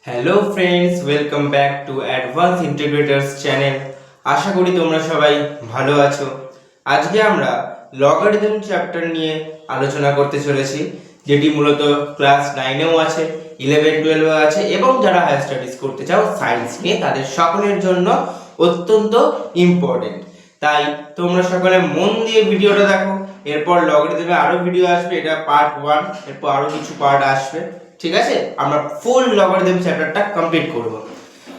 Hello friends, welcome back to advance integrators channel. আশা করি তোমরা সবাই ভালো আছো। আজকে আমরা লগারিদম চ্যাপ্টার নিয়ে আলোচনা করতে চলেছি, যেটি মূলত ক্লাস 9এও আছে, 11-12এও আছে এবং যারা হায়ার স্টাডিজ করতে চাও সায়েন্স নিয়ে তাদের সকলের জন্য অত্যন্ত ইম্পর্টেন্ট। তাই তোমরা সকলে মন দিয়ে ভিডিওটা দেখো। এরপর লগারিদমে আরও ভিডিও আসবে, এটা পার্ট 1, এরপর আরও কিছু পার্ট আসবে। ঠিক আছে, আমরা ফুল লগারিদম চ্যাপ্টারটা কমপ্লিট করব।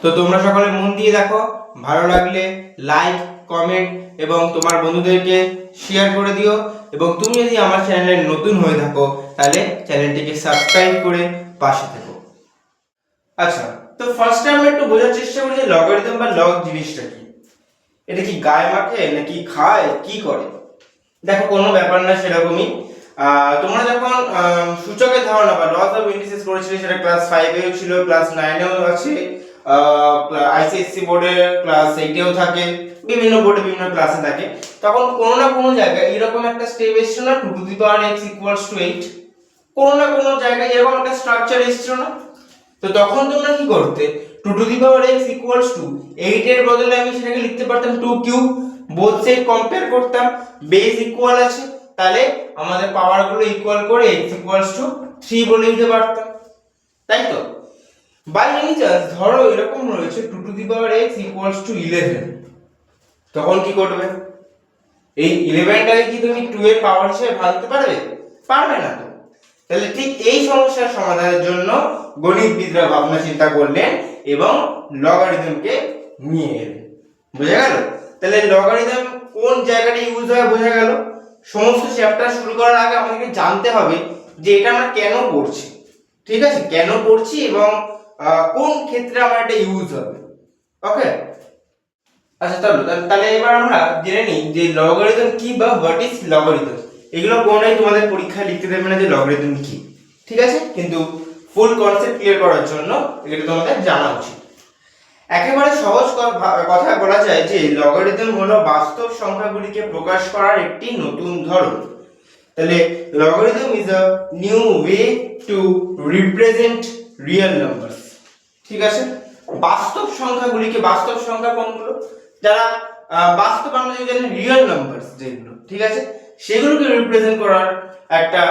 তো তোমরা সকলে মন দিয়ে দেখো, ভালো লাগলে লাইক, কমেন্ট এবং তোমার বন্ধুদেরকে শেয়ার করে দিও। এবং তুমি যদি আমার চ্যানেলে নতুন হয়ে থাকো তাহলে চ্যানেলটিকে সাবস্ক্রাইব করে পাশে থেকো। আচ্ছা, তো ফার্স্টে আমরা একটু বোঝার চেষ্টা করি যে লগারিদম বা লগ জিনিসটা কি। এটা কি গায়ে মাখে নাকি খায়, কি করে? দেখো, কোনো ব্যাপার না সেরকমই। তোমরা যখন সূচকের ধারণা বা লস অফ ইন্ডিসেস করেছিলে, সেটা ক্লাস 5এও ছিল, ক্লাস 9এও আছে, আইসিএসসি বোর্ডে ক্লাস 8এও থাকে, বিভিন্ন বোর্ডে বিভিন্ন ক্লাসে থাকে। তখন কোনো না কোনো জায়গায় এরকম একটা স্টেপ এসেছিল না, 2 two the power x equals two 8। কোনো না কোনো জায়গায় এরকম একটা স্ট্রাকচার এসেছিল না? তো তখন তোমরা কি করতে, 2 two the power x equals two 8 এর বদলে আমি সেটাকে লিখতে পারতাম 2 কিউব। বোথ সাইড কম্পেয়ার করতাম, বেস ইকুয়াল আছে, তাহলে আমাদের পাওয়ার গুলো ইকুয়াল করে x ইকুয়ালস টু 3 বলে দিতে পারতাম, তাই তো? বাই এনি চান্স ধরো এরকম রয়েছে 2 two the power x equals two 11, তখন কি করবে? এই 11টাকে কি তুমি 2 এর পাওয়ার হিসেবে ভাঙতে পারবে? পারবে না তো। তাহলে ঠিক এই সমস্যার সমাধানের জন্য গণিতবিদরা ভাবনা চিন্তা করলেন এবং লগারিদমকে নিয়ে এলেন। বোঝা গেল? তাহলে লগারিদম কোন জায়গাটা ইউজ হয় বোঝা গেল। সমস্ত চ্যাপ্টার শুরু করার আগে আমাদেরকে জানতে হবে যে এটা আমরা কেন পড়ছি। ঠিক আছে, কেন পড়ছি এবং কোন ক্ষেত্রে আমার এটা ইউজ হবে। ওকে, আচ্ছা চলো তাহলে এবার আমরা জেনে নিই যে লগারিদম কি বা হোয়াট ইজ লগারিদম। এগুলো কোনোটাই তোমাদের পরীক্ষায় লিখতে দেবে না যে লগারিদম কি, ঠিক আছে? কিন্তু ফুল কনসেপ্ট ক্লিয়ার করার জন্য এটা তোমাদের জানা উচিত। একেবারে সহজ কথায় বলা যায় যে লগারিদম হলো বাস্তব সংখ্যাগুলিকে প্রকাশ করার একটি নতুন ধরন। তাহলে logarithm is a new way to represent real numbers. ঠিক আছে, বাস্তব সংখ্যাগুলিকে, বাস্তব সংখ্যা কোনগুলো? যারা বাস্তব, আমরা যদি জানি রিয়েল নাম্বারস যেগুলো, ঠিক আছে, সেগুলোকে রিপ্রেজেন্ট করার একটা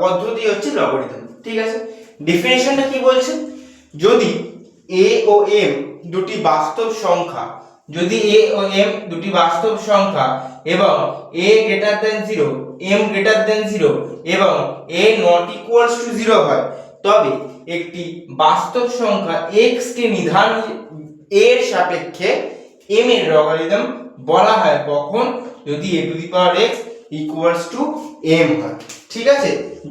পদ্ধতি হচ্ছে লগারিদম। ঠিক আছে, ডেফিনিশনটা কি বলছে? যদি a ও m দুটি বাস্তব সংখ্যা, যদি a ও m দুটি বাস্তব সংখ্যা এবং a greater than 0, m greater than 0 এবং a নট ইকুয়ালস টু 0 হয়, তবে একটি বাস্তব সংখ্যা x কে নিধান এর সাপেক্ষে m এর লগারিদম বলা হয়। কখন? যদি a to the power x equals to m হয়। ঠিক আছে,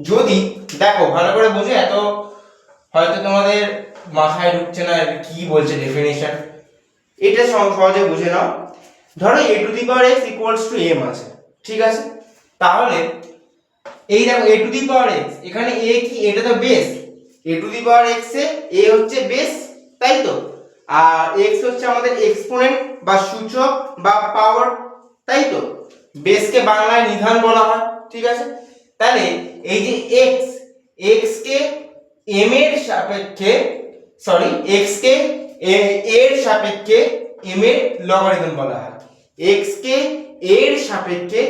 যদি দেখো ভালো করে বোঝো, এত হয়তো তোমাদের মাথায় ঢুকছে না কি বলছে ডেফিনিশন, এটা সহজে বুঝে নাও। ধরো a to the power x equals to m আছে, ঠিক আছে? তাহলে এই দেখো a to the power x, এখানে a কি? এটা তো base. a to the power x A a হচ্ছে বেস, তাই তো? আর x হচ্ছে আমাদের এক্সপোনেন্ট বা সূচক বা পাওয়ার, তাই তো? বেসকে বাংলায় নিধান বলা হয়, ঠিক আছে? তাহলে এই যে x কে m এর সাপেক্ষে, সরি, x কে এর সাপেক্ষে m এর লগারিদম বলা হয়। x কে এর সাপেক্ষে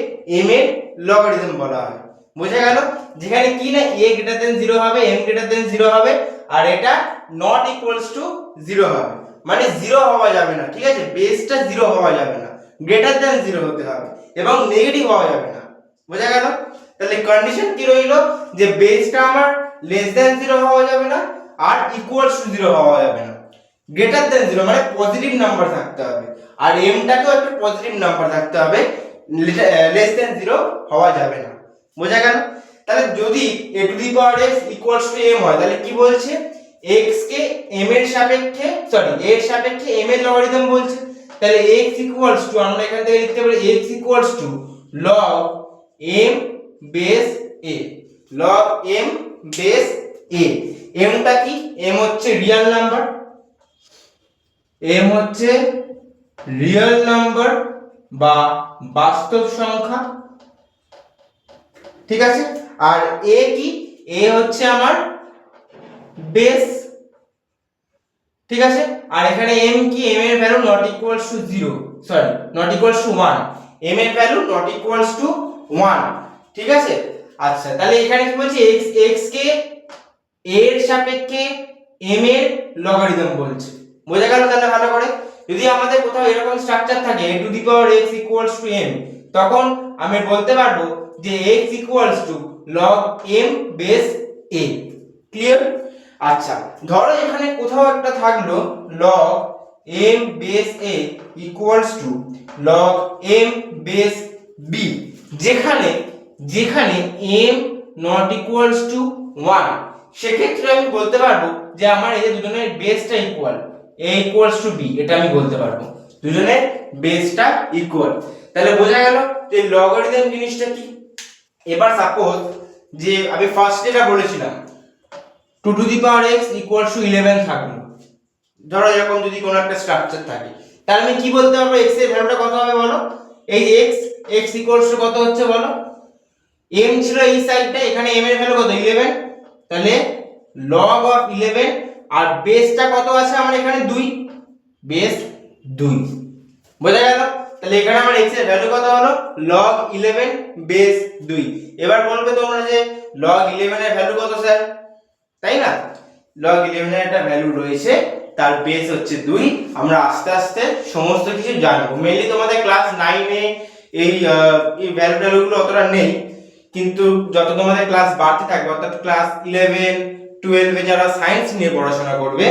m এর লগারিদম বলা হয়। বোঝা গেল? যেখানে কি না a গ্রেটার দেন 0 হবে, m গ্রেটার দেন 0 হবে, আর এটা নট ইকুয়ালস টু 0 হবে, মানে 0 হওয়া যাবে না। ঠিক আছে, বেসটা 0 হওয়া যাবে না, গ্রেটার দেন 0 হতে হবে এবং নেগেটিভ হওয়া যাবে না। বোঝা গেল? তাহলে কন্ডিশন কি রইলো যে বেসটা আমার লেস দেন 0 হওয়া যাবে না আর ইকুয়ালস টু 0 হওয়া যাবে না। গ্রেটার দেন 0 মানে পজিটিভ নাম্বার থাকতে হবে, আর m-টাকেও একটা পজিটিভ নাম্বার থাকতে হবে, লেস দেন 0 হওয়া যাবে না। বোঝা গেল? তাহলে যদি a to the power x equals to m হয়, তাহলে কি বলছে? x কে m এর সাপেক্ষে, সরি, a এর সাপেক্ষে m এর লগারিদম বলছে। তাহলে x ইকুয়ালস টু, আমরা এখান থেকে লিখতে পারি x equals to log m base a, log m base a। m টা কি? m হচ্ছে রিয়েল নাম্বার, m হচ্ছে রিয়েল নাম্বার বা বাস্তব সংখ্যা, ঠিক আছে? আর a কি? a হচ্ছে আমার বেস, ঠিক আছে। আর এখানে m কি, m এর value not equals to 0, sorry not equals to 1, m এর ভ্যালু নট ইকুয়ালস টু 1, ঠিক আছে। আচ্ছা তাহলে এখানে কি বলছে, x কে a এর সাপেক্ষে m এর লগারিদম বলছে। বোঝা গেল তাহলে ভালো করে? যদি আমাদের কোথাও এরকম স্ট্রাকচার থাকে a to the power x equals to m, তখন আমি বলতে পারবো যে x equals to log m base a। Clear? আচ্ছা ধরো এখানে কোথাও একটা থাকলো log m base a equals to log m base b, যেখানে m নট ইকুয়ালস টু 1, সেক্ষেত্রে আমি বলতে পারবো যে আমার এই যে দুজনের বেসটা equal, a equals two b, এটা আমি বলতে পারবো দুজনের বেসটা ইকুয়াল। তাহলে বোঝা গেল যে লগারিদম জিনিসটা কি। এবার সাপোজ যে আমি ফার্স্ট যেটা বলেছিলাম 2 two the power x equals two 11 থাকলো, ধরো এরকম যদি কোনো একটা স্ট্রাকচার থাকে, তাহলে আমি কি বলতে পারবো x এর ভ্যালুটা কত হবে বলো? এই যে x ইকুয়ালস টু কত হচ্ছে বলো? m ছিল এই সাইডটা, এখানে m এর ভ্যালু কত? 11, তাহলে log অফ 11, আর বেসটা কত আছে আমার এখানে? 2, বেস 2। বোঝা গেল? তাহলে এখানে আমার x এর ভ্যালু কত হলো? log 11 base 2। এবার বলবে তোমরা যে log 11 এর ভ্যালু কত স্যার, তাই না? log 11 এর একটা ভ্যালু রয়েছে, তার বেস হচ্ছে 2। আমরা আস্তে আস্তে সমস্ত কিছু জানবো। মেইনলি তোমাদের ক্লাস 9 এ এই ভ্যালুগুলো অতটা নেই, কিন্তু যত তোমাদের ক্লাস বাড়তে থাকবে, অর্থাৎ ক্লাস 11 12 এ যারা সায়েন্স নিয়ে পড়াশোনা করবে,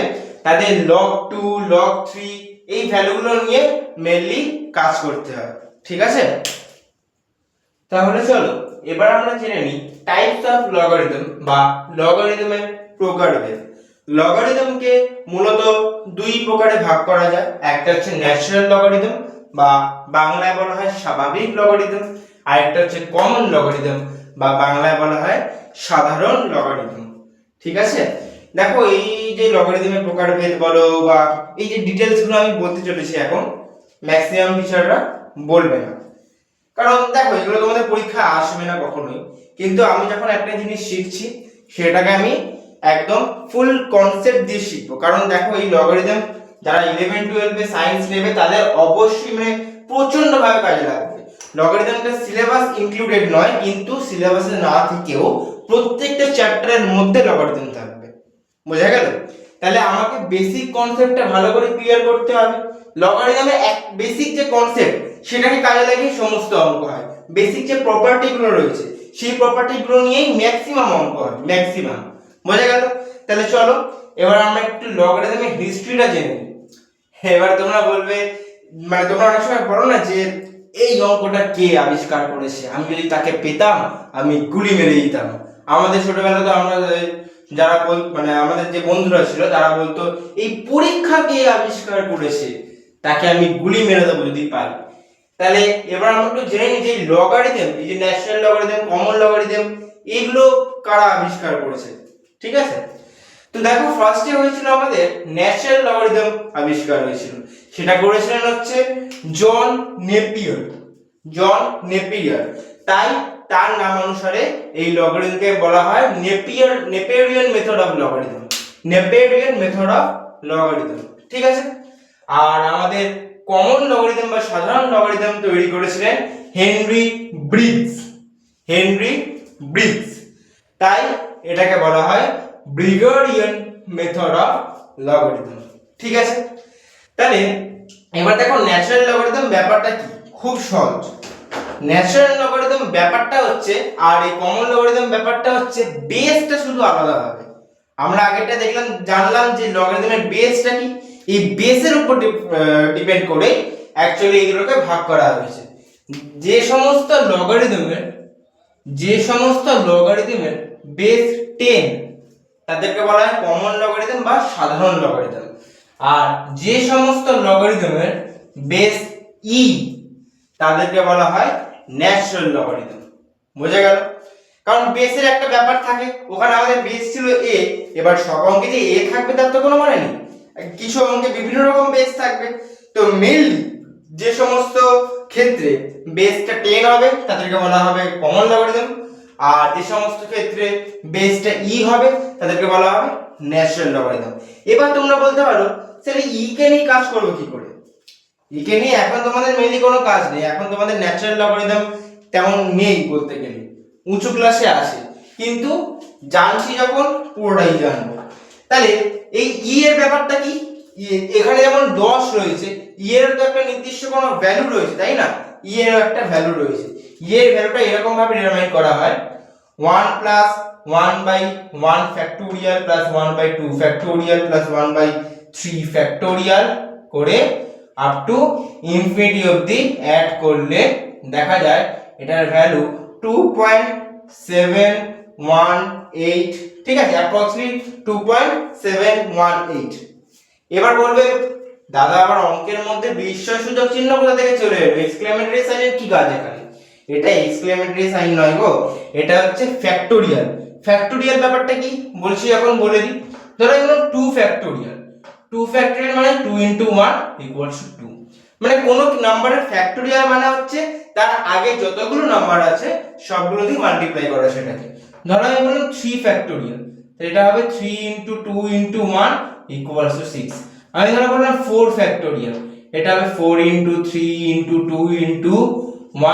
তাদের log 2 log 3 এই ভ্যালুগুলো নিয়ে মেইনলি কাজ করতে হয়, ঠিক আছে। তাহলে চলো এবার আমরা জেনে নিই টাইপস অফ লগারিদম বা লগারিদমের প্রকারভেদ। লগারিদমকে মূলত দুই প্রকারে ভাগ করা যায়। একটা হচ্ছে ন্যাচারাল লগারিদম বা বাংলায় বলা হয় স্বাভাবিক লগারিদম, আর একটা হচ্ছে কমন লগারিদম বা বাংলায় বলা হয় সাধারণ লগারিদম, ঠিক আছে। দেখো এই যে লগারিদমের প্রকারভেদ বলো বা এই যে ডিটেইলস গুলো আমি বলতে চলেছি, এখন ম্যাক্সিমাম টিচাররা বলবে না, কারণ দেখো এগুলো তোমাদের পরীক্ষা আসবে না কখনোই। কিন্তু আমি যখন একটা জিনিস শিখছি সেটাকে আমি একদম ফুল কনসেপ্ট দিয়ে শিখবো। কারণ দেখো এই লগারিদম যারা 11 12 এ সায়েন্স নেবে তাদের অবশ্যই মানে প্রচন্ড ভাবে কাজে লাগবে। লগারিদমটা সিলেবাস ইনক্লুডেড নয়, কিন্তু সিলেবাসে না থেকেও প্রত্যেকটা চ্যাপ্টারের মধ্যে লগারিদম থাকবে। বোঝা গেল? তাহলে আমাকে বেসিক কনসেপ্টটা ভালো করে ক্লিয়ার করতে হবে। লগারিদমের এক বেসিক যে কনসেপ্ট সেটাকে কাজে লাগিয়ে সমস্ত অঙ্ক হয়। বেসিক যে প্রপার্টি গুলো রয়েছে সেই প্রপার্টি গুলো নিয়েই ম্যাক্সিমাম অঙ্ক হয়, ম্যাক্সিমাম। বোঝা গেল? তাহলে চলো এবার আমরা একটু লগারিদমের হিস্ট্রিটা জেনে নিই। এবার তোমরা বলবে, মানে তোমরা অনেক সময় বলো না যে এই অঙ্কটা কে আবিষ্কার করেছে, আমি যদি তাকে পেতাম আমি গুলি মেরে দিতাম। আমাদের ছোটবেলায় তো আমরা যারা মানে আমাদের যে বন্ধুরা ছিল তারা বলতো এই পরীক্ষা কে আবিষ্কার করেছে, তাকে আমি গুলি মেরে দেবো যদি পাই। তাহলে এবার আমরা একটু জেনে নিই যে লগারিদম, এই যে ন্যাচারাল লগারিদম কমন লগারিদম, এগুলো কারা আবিষ্কার করেছে, ঠিক আছে। তো দেখো ফার্স্টে হয়েছিল আমাদের ন্যাচারাল লগারিদম আবিষ্কার হয়েছিল, সেটা করেছিলেন হচ্ছে জন নেপিয়ার। তাই তার নাম অনুসারে এই লগারিদমকে বলা হয় নেপিয়ারিয়ান মেথড অফ লগারিদম, ঠিক আছে। আর আমাদের কমন লগারিদম বা সাধারণ লগারিদম তৈরি করেছিলেন হেনরি ব্রিগস। তাই এটাকে বলা হয় ব্রিগারিয়ান মেথড অফ লগারিদম, ঠিক আছে। তাহলে এবার দেখো ন্যাচারাল লগারিদম ব্যাপারটা কি, খুব সহজ। ন্যাচারাল লগারিদম ব্যাপারটা হচ্ছে আর এই কমন লগারিদম ব্যাপারটা হচ্ছে বেসটা শুধু আলাদা হবে। আমরা আগেরটা দেখলাম, জানলাম যে লগারিদমের বেসটা কি, এই বেসের উপর ডিপেন্ড করে অ্যাকচুয়ালি এগুলোকে ভাগ করা হয়েছে। যে সমস্ত লগারিদমের বেস 10 তাদেরকে বলা হয় কমন লগারিদম বা সাধারণ লগারিদম, আর যে সমস্ত লগারিদমের বেস ই তাদেরকে বলা হয় ন্যাচারাল লগারিদম। বোঝা গেল? কারণ বেসের একটা ব্যাপার থাকে, ওখানে আমাদের বেস ছিল a, এবার সব অঙ্কে যে a থাকবে তার তো কোনো মানে নেই, কিছু অঙ্কে বিভিন্ন রকম বেস থাকবে। তো মেইনলি যে সমস্ত ক্ষেত্রে বেসটা 10 হবে তাদেরকে বলা হবে কমন লগারিদম, আর যে সমস্ত ক্ষেত্রে বেসটা ই হবে তাদেরকে বলা হবে ন্যাচারাল লগারিদম। এবার তোমরা বলতে পারো স্যার ই কে নিয়ে কাজ করবো কি করে? ই কে নিয়ে এখন তোমাদের মেইনলি কোনো কাজ নেই, এখন তোমাদের ন্যাচারাল লগারিদম তেমন নেই বলতে গেলে, উঁচু ক্লাসে আসে, কিন্তু জানছি যখন পুরোটাই জানবো। তাহলে এই ই এর ব্যাপারটা কি? এখানে যেমন 10 রয়েছে, ই এর তো একটা নির্দিষ্ট কোনো ভ্যালু রয়েছে, তাই না? ই এর একটা ভ্যালু রয়েছে, ই এর ভ্যালুটা এরকম ভাবে ডিটারমাইন করা হয় 1 plus 1 by 1 factorial plus 1 by 2 factorial plus 1 by 3 factorial করে আপ টু ইনফিনিটি অবধি অ্যাড করলে দেখা যায় এটার ভ্যালু 2.718, ঠিক আছে, অ্যাপ্রক্সিমেটলি 2.718। এবার বলবে দাদা আবার অঙ্কের মধ্যে বিস্ময়সূচক চিহ্ন কোথা থেকে চলে এলো? এক্সক্লেমেটরি সাইনের কি কাজ এখানে? এটা এক্সক্লেমেটরি সাইন নয় গো, এটা হচ্ছে ফ্যাক্টোরিয়াল। ফ্যাক্টোরিয়াল ব্যাপারটা কি বলছি এখন বলে দিই। ধরো এগুলো 2 ফ্যাক্টোরিয়াল, 2 ফ্যাক্টোরিয়াল মানে 2 into 1 equals to 2, মানে কোন নাম্বারের ফ্যাক্টোরিয়াল মানে হচ্ছে তার আগে যতগুলো নাম্বার আছে সবগুলো দিয়ে মাল্টিপ্লাই করা সেটাকে। ধরো আমি বললাম 3 ফ্যাক্টোরিয়াল, তো এটা হবে 3 into 2 into 1 equals to 6। আমি ধরো বললাম 4 ফ্যাক্টোরিয়াল, এটা হবে 4 into 3 into 2 into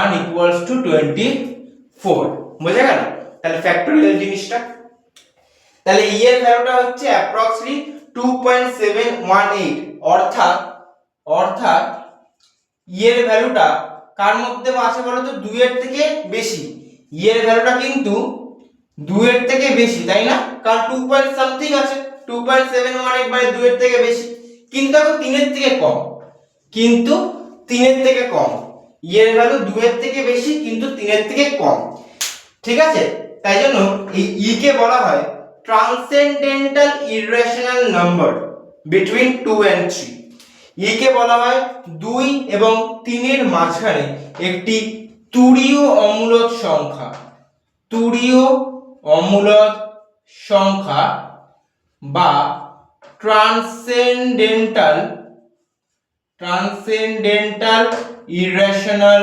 1 equals to 24। বুঝা গেল? তাহলে ফ্যাক্টোরিয়াল জিনিসটা, তাহলে ই এর ভ্যালুটা হচ্ছে অ্যাপ্রক্সিমেটলি 2.718, অর্থাৎ ই এর ভ্যালুটা কার মধ্যে আছে বলো তো? 2 এর থেকে বেশি। ই এর ভ্যালুটা কিন্তু 2 এর থেকে বেশি, তাই না? কারণ 2 পয়েন্ট সামথিং আছে, 2.718 মানে 2 এর থেকে বেশি, কিন্তু এখন 3 এর থেকে কম, কিন্তু 3 এর থেকে কম। ই এর ভ্যালু 2 এর থেকে বেশি কিন্তু 3 এর থেকে কম, ঠিক আছে? তাই জন্য এই ই কে বলা হয় transcendental irrational number between 2 and 3। ই কে বলা হয় 2 এবং 3 এর মাঝখানে একটি তুরীয় অমূলদ সংখ্যা, তুরীয় অমূলদ সংখ্যা বা ট্রান্সেন্ডেন্টাল ইররেশনাল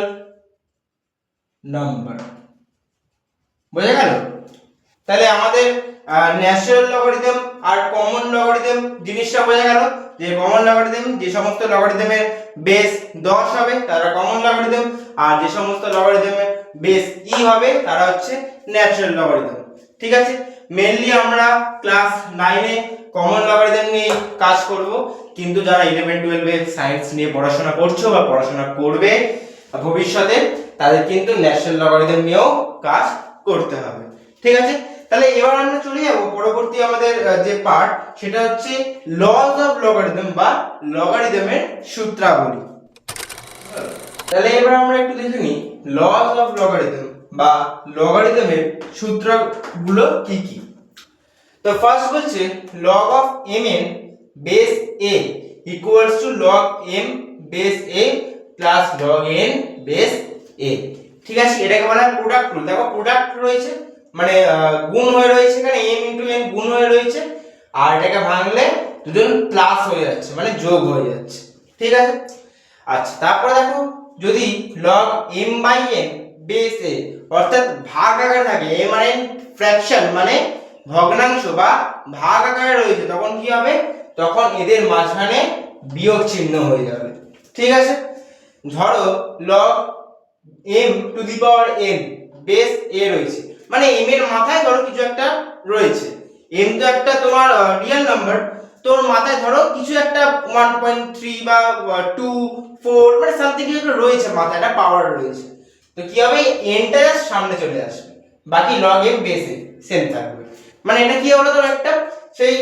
নাম্বার। বুঝা গেল? তাহলে আমাদের ন্যাচারাল লগারিদম আর কমন লগারিদম জিনিসটা বোঝা গেল, যে কমন লগারিদম যে সমস্ত লগারিদমের বেস 10 হবে তারা কমন লগারিদম, আর যে সমস্ত লগারিদমের বেস ই হবে তারা হচ্ছে ন্যাচারাল লগারিদম। ঠিক আছে, মেইনলি আমরা ক্লাস 9 এ কমন লগারিদম নিয়ে কাজ করব, কিন্তু যারা 11 12 এ সায়েন্স নিয়ে পড়াশোনা করছো বা পড়াশোনা করবে ভবিষ্যতে তাদের কিন্তু ন্যাচারাল লগারিদম নিয়েও কাজ করতে হবে। ঠিক আছে, তাহলে এবার আমরা চলে যাব পরবর্তী আমাদের যে পার্ট, সেটা হচ্ছে লজ অফ লগারিদম বা লগারিদমের সূত্রাবলী। তাহলে এবার আমরা একটু দেখে নিই লজ অফ লগারিদম বা লগারিদমের সূত্রগুলো কি কি। তো ফার্স্ট বলছে log of mn base a equals to log m base a plus log n base a। ঠিক আছে, এটাকে বলা হয় প্রোডাক্ট রুল। দেখো প্রোডাক্ট রয়েছে মানে গুণ হয়ে রয়েছে, এখানে m into n গুণ হয়ে রয়েছে, আর এটাকে ভাঙলে দুজন প্লাস হয়ে যাচ্ছে মানে যোগ হয়ে যাচ্ছে। ঠিক আছে, আচ্ছা তারপরে দেখো যদি log m by n base a অর্থাৎ ভাগ আকারে থাকে, m মানে ফ্র্যাকশন মানে ভগ্নাংশ বা ভাগ আকারে রয়েছে, তখন কি হবে? তখন এদের মাঝখানে বিয়োগ চিহ্ন হয়ে যাবে। ঠিক আছে, ধরো log m two the power n base a রয়েছে, মানে m এর মাথায় ধরো কিছু একটা রয়েছে, m তো একটা তোমার রিয়েল নাম্বার, তোর মাথায় ধরো কিছু একটা 1.3 বা 2 4 মানে সামথিং কিছু একটা রয়েছে, মাথায় একটা পাওয়ার রয়েছে, তো কি হবে? n টা সামনে চলে আসবে, বাকি log m বেসে সেম থাকবে। মানে এটা কি হলো? তোর একটা সেই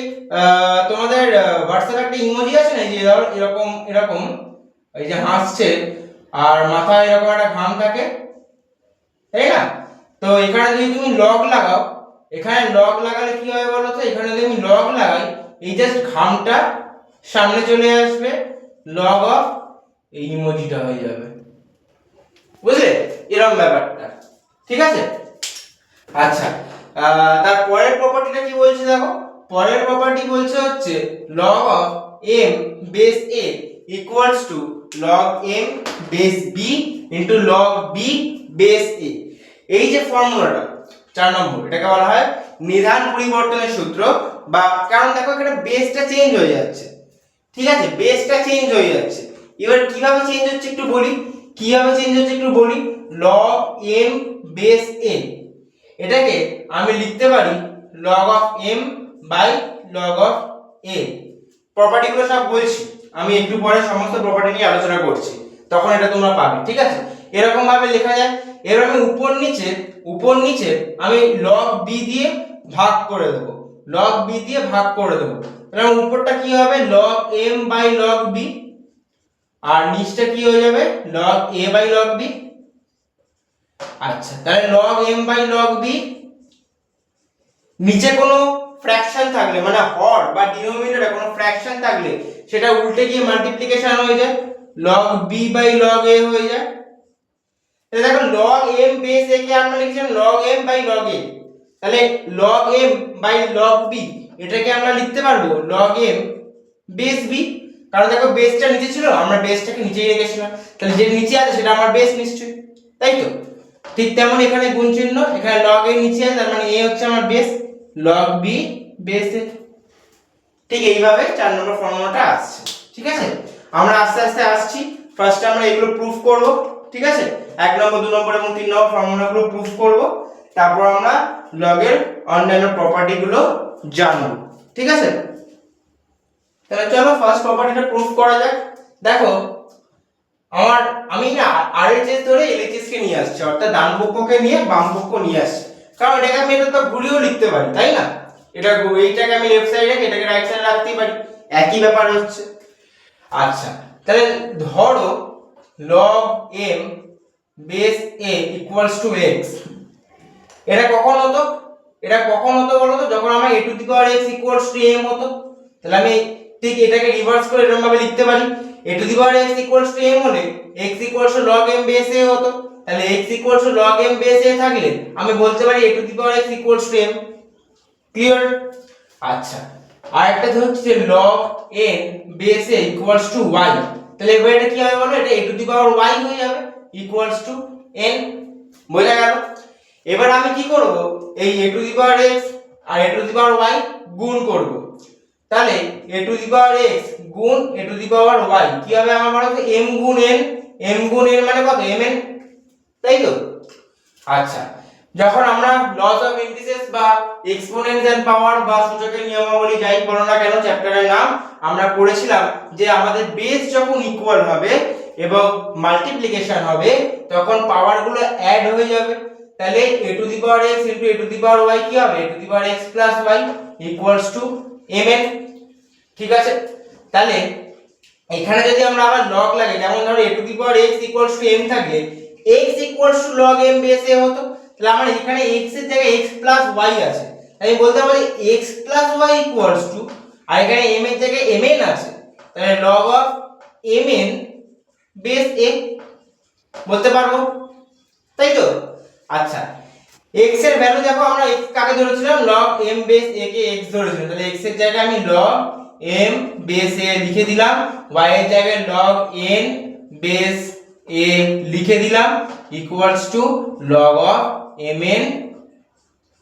তোমাদের হোয়াটসঅ্যাপে একটা ইমোজি আছে না, যে এরকম এরকম এই যে হাসছে আর মাথায় এরকম একটা ঘাম থাকে, তাই না? তো এখানে যদি তুমি লগ লাগাও, এখানে লগ লাগালে কি হবে বলো তো? এখানে যদি আমি লগ লাগাই, এই জাস্ট ঘামটা সামনে চলে আসবে, লগ অফ এই ইমোজিটা হয়ে যাবে। বুঝলে এরকম ব্যাপারটা? ঠিক আছে, আচ্ছা তার পরের প্রপার্টিটা কি বলছে দেখো, পরের প্রপার্টি বলছে হচ্ছে log of m base a equals to log m base b into log b base a। এই যে ফর্মুলাটা 4 নম্বর, এটাকে বলা হয় নিধান পরিবর্তনের সূত্র বা কারণ দেখো এখানে বেসটা চেঞ্জ হয়ে যাচ্ছে, ঠিক আছে, বেসটা চেঞ্জ হয়ে যাচ্ছে। এবার কিভাবে চেঞ্জ হচ্ছে একটু বলি, কিভাবে চেঞ্জ হচ্ছে একটু বলি। log m বেস a, এটাকে আমি লিখতে পারি log of m by log of a। প্রপার্টিগুলো সব বলছি, আমি একটু পরে সমস্ত প্রপার্টি নিয়ে আলোচনা করছি, তখন এটা তোমরা পাবে, ঠিক আছে। এরকম ভাবে লেখা যায়। এবার আমি উপর নিচে আমি log b দিয়ে ভাগ করে দেব, log b দিয়ে ভাগ করে দেব। তাহলে উপরটা কি হবে log m by log b, আর নিচটা কি হয়ে যাবে log a by log b। আচ্ছা, তাহলে log m by log b, নিচে কোনো ফ্র্যাকশন থাকলে মানে হর বা ডিনোমিনেটরে কোনো ফ্র্যাকশন থাকলে সেটা উল্টে গিয়ে মাল্টিপ্লিকেশন হয়ে যায়, log b by log a হয়ে যায়। তাহলে দেখো log m বেস a কে আমরা লিখছিলাম log m by log a, তাহলে log m by log b এটাকে আমরা লিখতে পারবো log m বেস b, কারণ দেখো বেসটা নিচে ছিল, আমরা বেসটাকে নিচেই রেখেছিলাম, তাহলে যে নিচে আছে সেটা আমার বেস নিশ্চয়ই, তাই তো। ঠিক তেমন এখানে গুণ চিহ্ন, এখানে log a নিচে আছে, তার মানে a হচ্ছে আমার base, log b base a। ঠিক এইভাবে 4 নম্বর ফর্মুলাটা আসছে, ঠিক আছে। আমরা আস্তে আস্তে আসছি, ফার্স্ট আমরা এগুলো প্রুফ করব, ঠিক আছে। 1 নম্বর 2 নম্বর এবং 3 নম্বর ফর্মুলাগুলো প্রুফ করব, তারপর আমরা log এর অন্যান্য প্রপার্টি গুলো জানব, ঠিক আছে। তাহলে চলো ফার্স্ট প্রপার্টিটা প্রুফ করা যাক। দেখো আমি না RHS ধরে LHS কে নিয়ে আসছি, অর্থাৎ ডান পক্ষকে নিয়ে বাম পক্ষ নিয়ে আসছি, কারণ এটাকে আমি এটা তো ঘুরিয়েও লিখতে পারি, তাই না। এইটাকে আমি লেফট সাইডে এটাকে রাইট সাইডে রাখতেই পারি, একই ব্যাপার হচ্ছে। আচ্ছা, তাহলে ধরো log m base a equals two x, এটা কখন হতো, বলো তো, যখন আমার a to the power x equals to m হতো। তাহলে আমি ঠিক এটাকে রিভার্স করে এরকম ভাবে লিখতে পারি, a to the power x equals to m হলে x equals to log m base a হতো। তাহলে x equals to log m base a থাকলে আমি বলতে পারি a to the power x equals to m। Clear? আচ্ছা, আর একটা হচ্ছে log n base a equals two y, তাহলে এবার এটা কি হবে বলো, এটা a to the power y হয়ে যাবে ইকুয়ালস টু n। বোঝা গেল? এবার আমি কি করব, এই a to the power x আর a to the power y গুণ করব। তাহলে a to the power x গুণ a to the power y কি হবে আমার বলো তো, m গুণ n, m গুণ n মানে কত mn, তাই তো। আচ্ছা, যখন আমরা লস অফ ইন্ডিসেস বা এক্সপোনেনশিয়াল পাওয়ার বা সূচকের নিয়মাবলী যাই বলো না কেন, চ্যাপ্টারের নাম আমরা পড়েছিলাম যে আমাদের বেস যখন ইকুয়াল হবে এবং মাল্টিপ্লিকেশন হবে তখন পাওয়ারগুলো অ্যাড হয়ে যাবে। তাহলে a to the power x into a to the power y কি হবে, a to the power x plus y equals two mn, ঠিক আছে। তাহলে এখানে যদি আমরা আবার লগ লাগাই, যেমন ধরো a to the power x equals to m থাকলে x equals to log m base a হতো। তাহলে আমার এখানে x এর জায়গায় x প্লাস y আছে, আমি বলতে পারি x plus y equals to, আর এখানে m এর জায়গায় mn আছে, তাহলে log of mn base a বলতে পারবো, তাই তো। আচ্ছা, x এর ভ্যালু দেখো আমরা x কাকে ধরেছিলাম, log m base a K x ধরেছিলাম, তাহলে x এর জায়গায় আমি log m বেস a লিখে দিলাম, y এর জায়গায় log n বেস a লিখে দিলাম equals to log of mn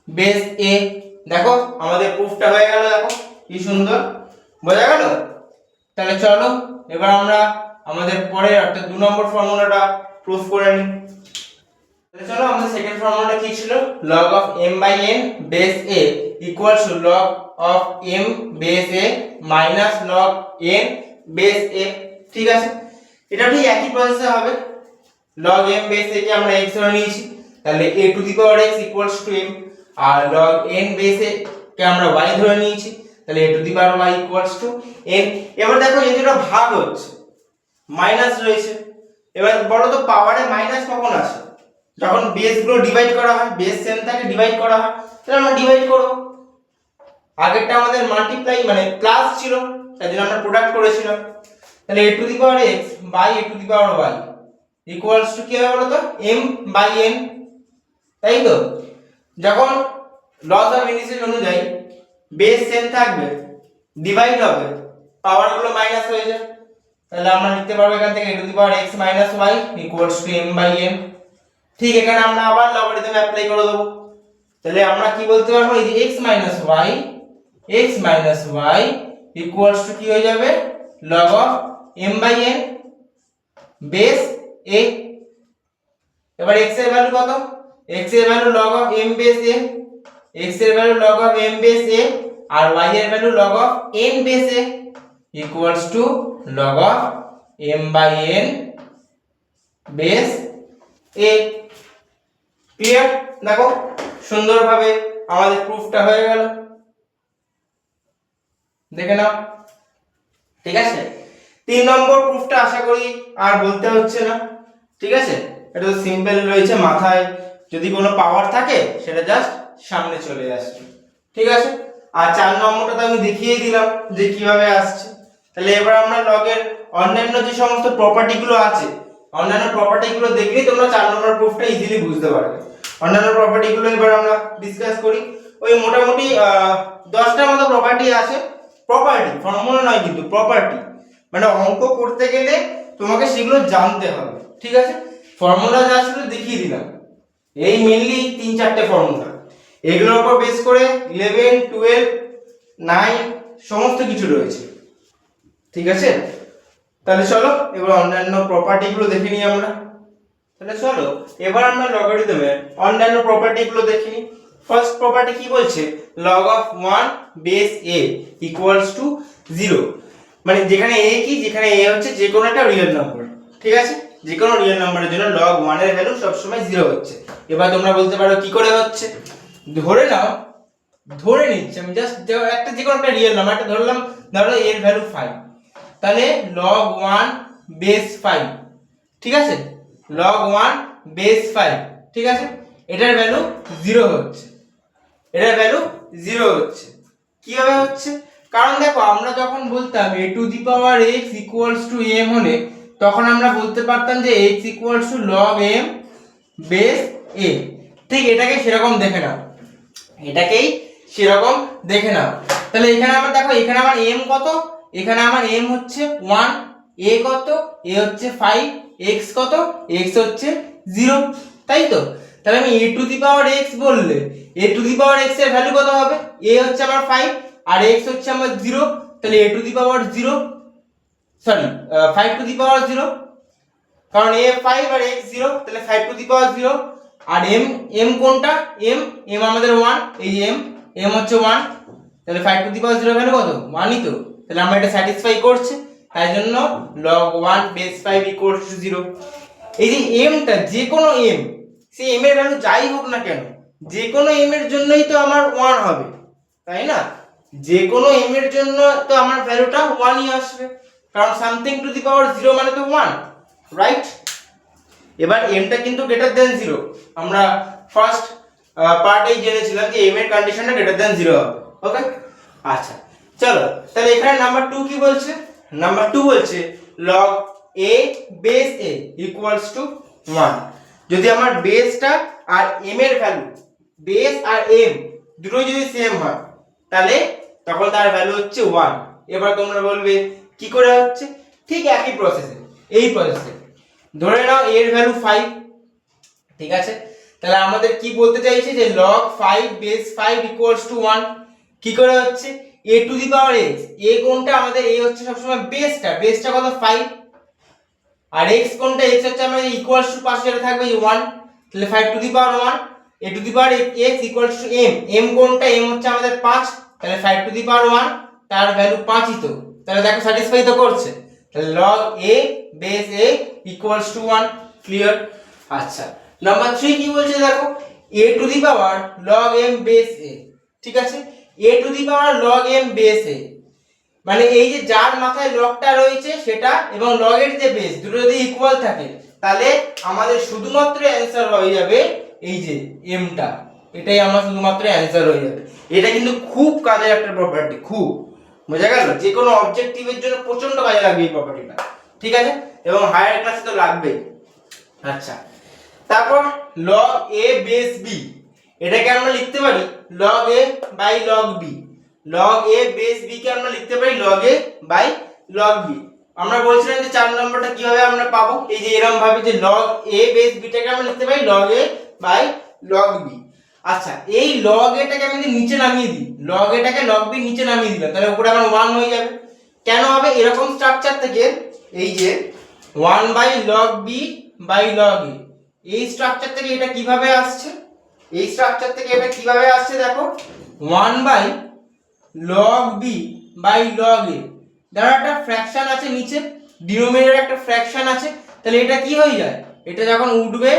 base a। দেখো আমাদের প্রুফটা হয়ে গেল, দেখো কি সুন্দর, বোঝা গেল। তাহলে চলো এবার আমরা আমাদের পরের অর্থাৎ 2 নম্বর ফর্মুলাটা প্রুফ করে নিই। তাহলে চলো আমাদের সেকেন্ড ফর্মুলাটা কি ছিল, log of m by n base a equals to log of m base a minus log n base a, ঠিক আছে। এটা ঠিক একই প্রসেসে হবে, log m বেস a কে আমরা x ধরে নিয়েছি, তাহলে a to the power x equals to m, আর log n বেস a কে আমরা y ধরে নিয়েছি, তাহলে a to the power y equals to n। এবার দেখো এই দুটো ভাগ হচ্ছে, মাইনাস রয়েছে, এবার বলো তো পাওয়ারে মাইনাস কখন আসে, যখন বেস গুলো ডিভাইড করা হয়, বেস সেম থাকে ডিভাইড করা হয়, তাহলে আমরা ডিভাইড করব। আগেরটা আমাদের মাল্টিপ্লাই মানে প্লাস ছিল, তাই জন্য আমরা প্রোডাক্ট করেছিলাম, তাহলে a to the power x by a to the power y equals to কি হবে বলো তো, m বাই n, তাই তো। যখন লস অফ ইন্ডিসেস অনুযায়ী বেস সেম থাকবে, ডিভাইড হবে, পাওয়ার গুলো মাইনাস হয়ে যায়, তাহলে আমরা লিখতে পারবো এখান থেকে a to the power x minus y equals to m by n। ঠিক এখানে আমরা আবার লগারিদম অ্যাপ্লাই করে দেব, তাহলে আমরা কি বলতে পারবো, এই যে x minus y x minus y equals to কি হয়ে যাবে log of m by n base a। এবার x এর ভ্যালু কত, x এর value log of m base a, x এর value log of m base a আর y এর value log of n base a equals to log of m by n base a। Clear? দেখো সুন্দরভাবে আমাদের প্রুফটা হয়ে গেল, দেখে নাও। ঠিক আছে, 3 নম্বর প্রুফটা আশা করি আর বলতে হচ্ছে না। ঠিক আছে, এটা তো সিম্পল রয়েছে, মাথায় যদি কোনো পাওয়ার থাকে সেটা জাস্ট সামনে চলে আসছে। ঠিক আছে, আর 4 নম্বরটা তো আমি দেখিয়ে দিলাম যে কিভাবে আসছে। তাহলে এবার আমরা লগের অন্যান্য যে সমস্ত প্রপার্টি গুলো আছে, অন্যান্য প্রপার্টি গুলো দেখলেই তোমরা 4 নম্বর প্রুফটা ইজিলি বুঝতে পারবে। অন্যান্য প্রপার্টি গুলো এবার আমরা ডিসকাস করি। ওই মোটামুটি 10টার মতো প্রপার্টি আছে। প্রপার্টি, ফর্মুলা নয় কিন্তু প্রপার্টি, মানে অঙ্ক করতে গেলে তোমাকে সেগুলো জানতে হবে। ঠিক আছে, ফর্মুলা যা ছিল দেখিয়ে দিলাম, এই মেইনলি 3-4টে ফর্মুলা, এগুলোর উপর বেস করে 11, 12, 9 সমস্ত কিছু রয়েছে। ঠিক আছে, তাহলে চলো এবার অন্যান্য প্রপার্টি গুলো দেখে নিই আমরা। তাহলে চলো এবার আমরা লগারিদমের অন্যান্য প্রপার্টি গুলো দেখে নিই। ফার্স্ট প্রপার্টি কি বলছে, log of 1 base a equals two 0, মানে যেখানে a কি, যেখানে a হচ্ছে যে কোনো একটা রিয়েল নাম্বার। ঠিক আছে, যে কোনো রিয়েল নাম্বারের জন্য log 1 এর ভ্যালু সব সময় 0 হচ্ছে। এবার তোমরা বলতে পারো কি করে হচ্ছে, ধরে নাও, ধরে নিচ্ছি আমি জাস্ট একটা যে কোনো একটা রিয়েল নাম্বার একটা ধরলাম, ধরো এর ভ্যালু 5, তাহলে log 1 বেস 5। ঠিক আছে, log 1 বেস 5। ঠিক আছে, এটার ভ্যালু 0 হচ্ছে, এটার ভ্যালু 0 হচ্ছে। কিভাবে হচ্ছে, কারণ দেখো আমরা যখন বলতাম a to the power x equals to m হলে তখন আমরা বলতে পারতাম যে x equals to log m base a। ঠিক এটাকে সেরকম দেখে নাও, এটাকেই সেরকম দেখে নাও। তাহলে এখানে আমার দেখো, এখানে আমার m কত, এখানে আমার m হচ্ছে 1, a কত, a হচ্ছে 5, x কত, x হচ্ছে 0, তাই তো? তাহলে আমি a to the power x বললে a to the power x এর ভ্যালু কত হবে, a হচ্ছে আমার 5 আর x হচ্ছে আমার 0, তাহলে a to the power 0, sorry 5 to the power 0, কারণ a 5 আর x 0, তাহলে 5 টু দি পাওয়ার 0। আর m কোনটা, m আমাদের 1, এই m হচ্ছে 1, তাহলে 5 টু দি পাওয়ার 0 ভ্যালু কত, 1ই তো। তাহলে আমরা এটা স্যাটিসফাই করছে, তাই জন্য log 1 বেস 5 ইকুয়ালস টু 0। এই যে m টা, যে কোনো m, সেই m এর ভ্যালু যাই হোক না কেন, যে কোনো m এর জন্যই তো আমার 1 হবে, তাই না? যে কোনো m এর জন্য তো আমার ভ্যালুটা 1ই আসবে, কারণ সামথিং টু দি পাওয়ার 0 মানে তো 1, রাইট? এবার m টা কিন্তু গ্রেটার দেন 0, আমরা ফার্স্ট পার্টেই জেনেছিলাম যে m এর কন্ডিশনটা গ্রেটার দেন 0 হবে। ওকে, আচ্ছা চলো তাহলে এখানে নাম্বার 2 কি বলছে, নাম্বার 2 বলছে log a base a equals two 1। যদি আমার বেসটা আর m এর ভ্যালু, বেস আর m দুটোই যদি সেম হয় তাহলে তখন তার ভ্যালু হচ্ছে 1। এবার তোমরা বলবে কি করে হচ্ছে, ঠিক একই প্রসেসে, এই প্রসেসে ধরে নাও এর ভ্যালু 5। ঠিক আছে, তাহলে আমাদের কি বলতে চাইছে যে log 5 বেস 5 ইকুয়ালস টু 1। কি করে হচ্ছে, a to the power x, a কোনটা আমাদের, a হচ্ছে সবসময় বেসটা, বেসটা কত 5, আর x কোনটা, x হচ্ছে আমাদের ইকুয়ালস টু পাশে যেটা থাকবে 1, তাহলে 5 to the power 1, a to the power x equals to m, m কোনটা, m হচ্ছে আমাদের 5, তাহলে 5 টু দি পাওয়ার 1, তার ভ্যালু 5ই তো। তাহলে দেখো স্যাটিসফাই তো করছে, তাহলে log a base a equals two 1। Clear? আচ্ছা নাম্বার 3 কি বলছে দেখো, a to the power log m base a। ঠিক আছে, a to the power log m base a, মানে এই যে যার মাথায় লগটা রয়েছে সেটা এবং লগের যে বেস দুটো যদি ইকুয়াল থাকে তাহলে আমাদের শুধুমাত্র অ্যানসার হয়ে যাবে এই যে m টা, এটাই আমার শুধুমাত্র অ্যানসার হয়ে যাবে। এটা কিন্তু খুব কাজের একটা প্রপার্টি, খুব বোঝা গেল, যে কোনো অবজেক্টিভের জন্য প্রচন্ড কাজে লাগবে এই প্রপার্টিটা। ঠিক আছে, এবং হায়ার ক্লাসে তো লাগবেই। আচ্ছা, তারপর log a বেস b, এটাকে আমরা লিখতে পারি log a by log b। log a base b কে আমরা লিখতে পারি log a by log b। আমরা বলছিলাম যে 4 নম্বরটা কিভাবে আমরা পাবো, এই যে এরকম ভাবে যে log a বেস b টাকে আমরা লিখতে পারি log a by log b। আচ্ছা, এই লগ এটাকে আমি যদি নিচে নামিয়ে দিই, লগ এটাকে লগ বি নিচে নামিয়ে দিলাম, তাহলে উপরে আমার 1 হয়ে যাবে। কেন হবে? এরকম স্ট্রাকচার থেকে এই যে 1 by log B by log A, এই স্ট্রাকচার থেকে এটা কিভাবে আসছে? এই স্ট্রাকচার থেকে এটা কিভাবে আসছে দেখো, 1 by log B by log A, ধরো একটা ফ্র্যাকশন আছে নিচে, ডিনোমিনেটর একটা ফ্র্যাকশন আছে, তাহলে এটা কি হয়ে যায়, এটা যখন উঠবে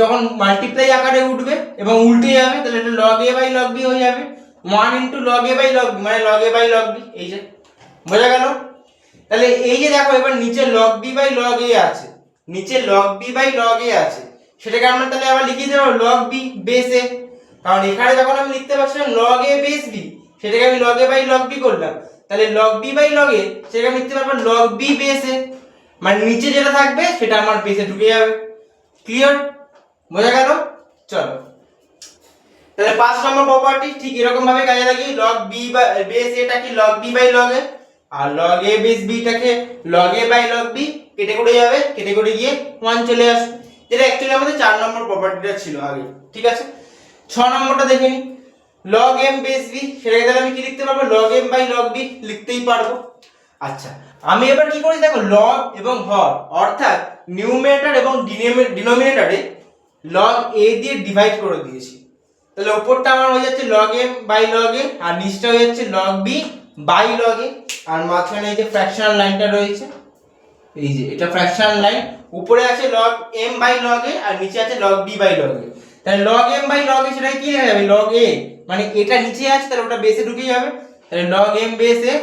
তখন মাল্টিপ্লাই আকারে উঠবে এবং উল্টে যাবে, তাহলে এটা log a by log b হয়ে যাবে। 1 into log a by log b মানে log a by log b, এই যে বোঝা গেল। তাহলে এই যে দেখো এবার নিচে log b by log a আছে, নিচে log b by log a আছে, সেটাকে আমরা তাহলে আবার লিখে দেব log b বেস a, কারণ এখানে যখন আমি লিখতে পারছিলাম log a বেস b, সেটাকে আমি log a by log b করলাম, তাহলে log b by log a সেটাকে আমি লিখতে পারবো log b বেস a, মানে নিচে যেটা থাকবে সেটা আমার বেসে ঢুকে যাবে। ক্লিয়ার? বোঝা গেল? চলো তাহলে 5 নম্বর প্রপার্টি ঠিক এরকম ভাবে কাজে লাগি, log b by base a টাকে log b by log a, আর log a বেস b টাকে log a by log b, কেটে করে যাবে, কেটে করে গিয়ে 1 চলে আসবে, যেটা অ্যাকচুয়ালি আমাদের 4 নম্বর প্রপার্টিটা ছিল আগে। ঠিক আছে, 6 নম্বরটা দেখে নি, log m বেস b, সেটাকে তাহলে আমি কি লিখতে পারবো, log m by log b লিখতেই পারবো। আচ্ছা, আমি এবার কি করি দেখো, লগ এবং হর অর্থাৎ নিউমারেটর এবং ডিনোমিনেটরে log a দিয়ে ডিভাইড করে দিয়েছি, তাহলে উপরটা আমার হয়ে যাচ্ছে log m by log a, আর নিচটা হয়ে যাচ্ছে log b by log a, আর মাঝখানে এই যে ফ্র্যাকশনাল লাইনটা রয়েছে, এই যে এটা ফ্র্যাকশনাল লাইন, উপরে আছে log m by log a আর নিচে আছে log b by log a, তাহলে log m by log a সেটা কি হয়ে যাবে, log a মানে এটা নিচে আছে তাহলে ওটা বেসে ঢুকে যাবে, তাহলে log m বেস a,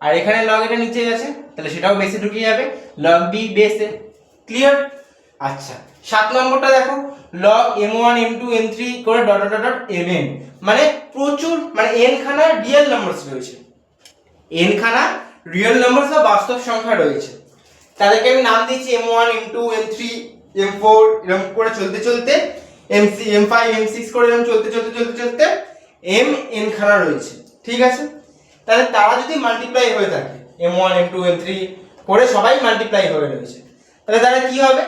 আর এখানে log এটা নিচে আছে তাহলে সেটাও বেসে ঢুকে যাবে, log b base a। Clear? আচ্ছা, 7 নম্বরটা দেখো, log m1 m2 m3 করে ডট ডট ডট mn, মানে প্রচুর মানে n খানা রিয়েল নাম্বারস রয়েছে, n খানা রিয়েল নাম্বারস বা বাস্তব সংখ্যা রয়েছে, তাদেরকে আমি নাম দিয়েছি m1 m2 m3 m4 এরকম করে চলতে চলতে mc m5 m6 করে এরকম চলতে চলতে চলতে চলতে mn খানা রয়েছে। ঠিক আছে, তাহলে তারা যদি মাল্টিপ্লাই হয়ে থাকে m1 m2 m3 করে সবাই মাল্টিপ্লাই হয়ে রয়েছে, তাহলে তারা কি হবে,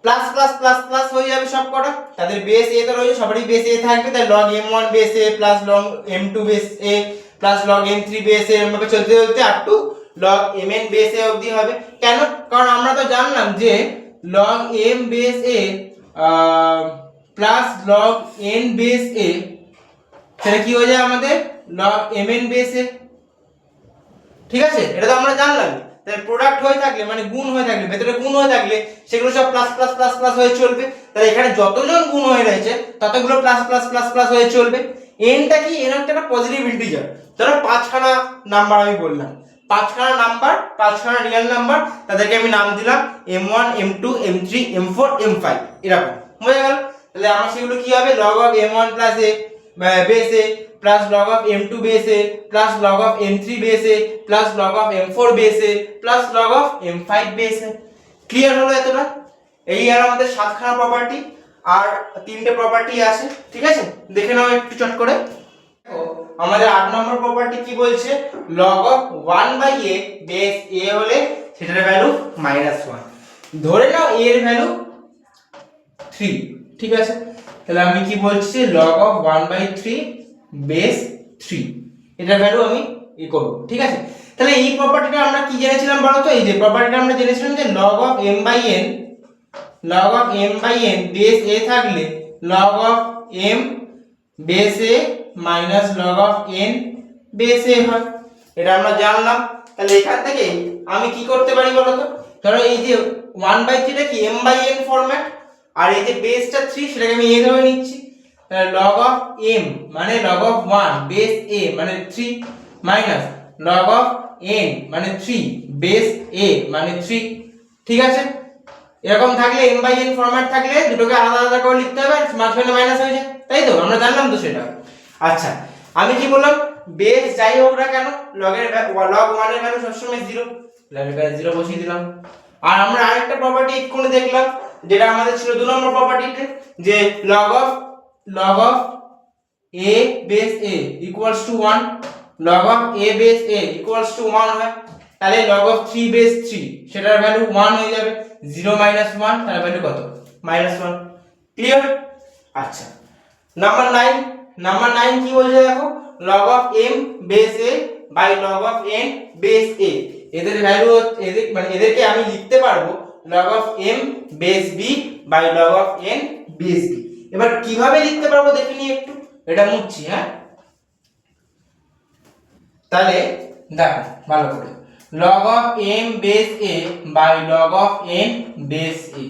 প্লাস প্লাস প্লাস প্লাস হয়ে যাবে সব কটা, তাদের বেস a তো রয়েছে, সবারই বেস a থাকবে, তাই log m1 base a plus log m2 base a plus log m3 base a এরকম ভাবে চলতে চলতে up to log mn base a অবধি হবে। কেন? কারণ আমরা তো জানলাম যে log m base a plus log n base a সেটা কি হয়ে যায় আমাদের log mn বেস a। ঠিক আছে, এটা তো আমরা জানলাম। তাহলে প্রোডাক্ট হয়ে থাকলে মানে গুণ হয়ে থাকলে, ভেতরে গুণ হয়ে থাকলে সেগুলো সব প্লাস প্লাস প্লাস প্লাস হয়ে চলবে, তাহলে এখানে যতজন গুণ হয়ে রয়েছে ততগুলো প্লাস প্লাস প্লাস প্লাস হয়ে চলবে। এনটা কি, এন হচ্ছে একটা পজিটিভ ইন্টিজার, ধরো 5খানা নাম্বার আমি বললাম, 5খানা নাম্বার, 5খানা রিয়েল নাম্বার, তাদেরকে আমি নাম দিলাম m1 m2 m3 m4 m5 এরকম। বোঝা গেল? তাহলে আমার সেগুলো কি হবে, log of m1 plus a base a plus log of m2 base a plus log of m3 base a plus log of m4 base a plus log of m5 base a। Clear হলো এতটা? এই আর আমাদের 7খানা property, আর 3টে property আছে। ঠিক আছে, দেখে নাও একটু চট করে। দেখো আমাদের 8 নম্বর প্রপার্টি কি বলছে, log of 1/a base a হলে সেটার ভ্যালু -1, ধরে নাও a এর ভ্যালু 3। ঠিক আছে, তাহলে আমি কি বলছি, log of 1/3 বেস 3 এটার ভ্যালু আমি করব। ঠিক আছে, তাহলে এই প্রপার্টিটা আমরা কি জেনেছিলাম বলো তো, এই যে প্রপার্টিটা আমরা জেনেছিলাম যে log of m/n base a থাকলে log of m base a minus log of n base a হয়, এটা আমরা জানলাম। তাহলে এখান থেকে আমি কি করতে পারি বলো তো, ধরো এই যে 1/3 টা কি m/n ফরম্যাট, আর এই যে বেসটা 3 সেটাকে আমি a ধরে নিচ্ছি, তাহলে log of m মানে log of 1 বেস a মানে 3 মাইনাস log of n মানে 3 বেস a মানে 3। ঠিক আছে, এরকম থাকলে m/n ফরম্যাট থাকলে দুটোকে আলাদা আলাদা করে লিখতে হবে, আর মাঝখানে মাইনাস হয়ে যায়, তাই তো আমরা জানলাম তো সেটা। আচ্ছা, আমি কি বললাম, বেস যাই হোক না কেন log 1 এর ভ্যালু সবসময় 0, তাহলে এখানে 0 বসিয়ে দিলাম। আর আমরা আরেকটা প্রপার্টি এক্ষুনি দেখলাম, যেটা আমাদের ছিল 2 নম্বর প্রপার্টিতে, যে log of a base a equals to 1, log of a base a equals to 1 হয়, তাহলে log of 3 বেস 3 সেটার ভ্যালু 1 হয়ে যাবে, 0 - 1 তার ভ্যালু কত, -1। ক্লিয়ার? আচ্ছা, নাম্বার 9 কি বলছে দেখো, log of m base a by log of n base a। এদের ভ্যালু এদের মানে এদেরকে আমি লিখতে পারবো log of m base b by log of n base b। এবার কিভাবে লিখতে পারবো দেখে নিই একটু, এটা মুছছি। হ্যাঁ, তাহলে দেখো ভালো করে, log of m base a by log of n base a।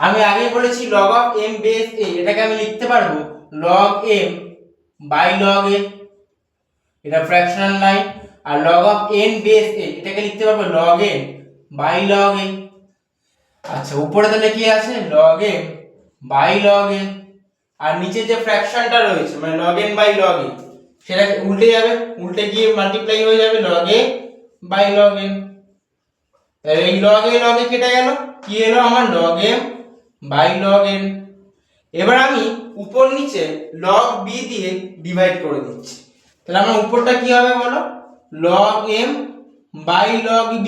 আমি আগে বলেছি log of m base a, এটাকে আমি লিখতে পারবো log m by log a, এটা ফ্র্যাকশনাল লাইন। আর log of n base a এটাকে লিখতে পারবো log n by log a। আচ্ছা, উপরে তাহলে কি আছে, log m by log a, আর নিচে যে ফ্র্যাকশনটা রয়েছে মানে log n by log a, সেটা উল্টে যাবে, উল্টে গিয়ে মাল্টিপ্লাই হয়ে যাবে log a by log n। তাহলে এই log a কেটে গেল, কি এলো আমার log m by log n। এবার আমি উপর নিচে log b দিয়ে ডিভাইড করে দিচ্ছি, তাহলে আমার উপরটা কি হবে বলো, log m by log b,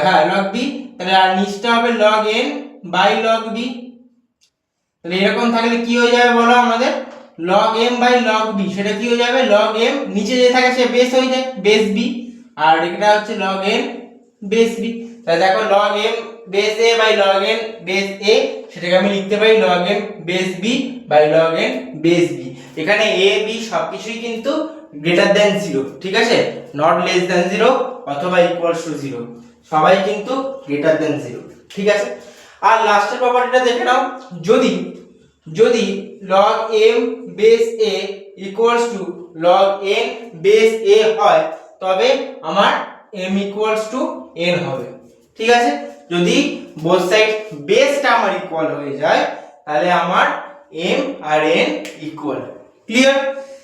হ্যাঁ log b, তাহলে আর নিচটা হবে log n by log b। তাহলে এরকম থাকলে কি হয়ে যাবে বলো আমাদের, log m by log b, সেটা কি হয়ে যাবে log m, নিচে যে থাকে সে বেস হয়ে যায় বেস b, আর এটা হচ্ছে log n বেস b। তাহলে দেখো log m base a by log n base a, সেটাকে আমি লিখতে পারি log m base b by log n base b। এখানে a b সবকিছুই কিন্তু গ্রেটার দ্যান 0, ঠিক আছে, নট লেস দ্যান 0 অথবা ইকুয়ালস টু 0, সবাই কিন্তু গ্রেটার দ্যান 0, ঠিক আছে। আর লাস্টের প্রপার্টিটা দেখে নাও, যদি log m base a equals to log n base a হয়, তবে আমার m ইকুয়ালস টু n হবে, ঠিক আছে। যদি বোথ সাইড বেসটা আমার ইকুয়াল হয়ে যায়, তাহলে আমার m আর n ইকুয়াল। ক্লিয়ার?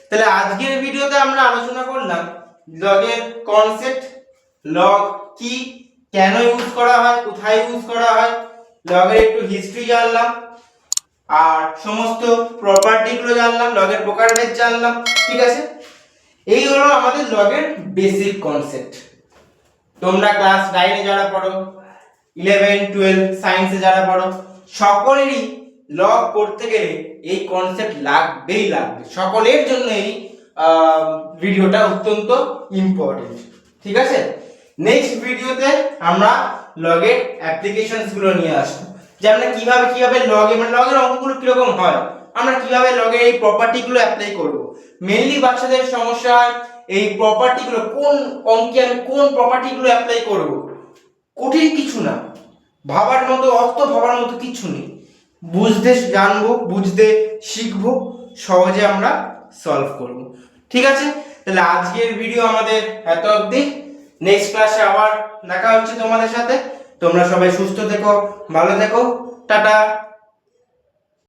তাহলে আজকের ভিডিওতে আমরা আলোচনা করলাম log এর কনসেপ্ট, log কি, কেন ইউজ করা হয়, কোথায় ইউজ করা হয়, log এর একটু হিস্ট্রি জানলাম, আর সমস্ত প্রপার্টি গুলো জানলাম, log এর প্রকারভেদ জানলাম, ঠিক আছে। এই হলো আমাদের log এর বেসিক কনসেপ্ট। তোমরা ক্লাস 9 এ যারা পড়ো, 11 12 সায়েন্সে যারা পড়ো, সকলেরই log করতে গেলে এই কনসেপ্ট লাগবেই লাগবে, সকলের জন্য এই ভিডিওটা অত্যন্ত ইম্পর্টেন্ট, ঠিক আছে। নেক্সট ভিডিওতে আমরা log এর অ্যাপ্লিকেশনস গুলো নিয়ে আসবো, যে আমরা কিভাবে log এর মানে log এর অঙ্কগুলো কিরকম হয়, আমরা কিভাবে log এর এই প্রপার্টি গুলো অ্যাপ্লাই করব। মেইনলি বাচ্চাদের সমস্যা হয় এই প্রপার্টি গুলো, কোন অঙ্কে আমি কোন প্রপার্টি গুলো অ্যাপ্লাই করব। কঠিন কিছু না, ভাবার মতো কিছু নেই, বুঝতে জানবো, বুঝতে শিখবো, সহজে আমরা সলভ করব, ঠিক আছে। তাহলে আজকের ভিডিও আমাদের এত অবধি, নেক্সট ক্লাসে আবার দেখা হচ্ছে তোমাদের সাথে। তোমরা সবাই সুস্থ থেকো, ভালো থেকো, টাটা।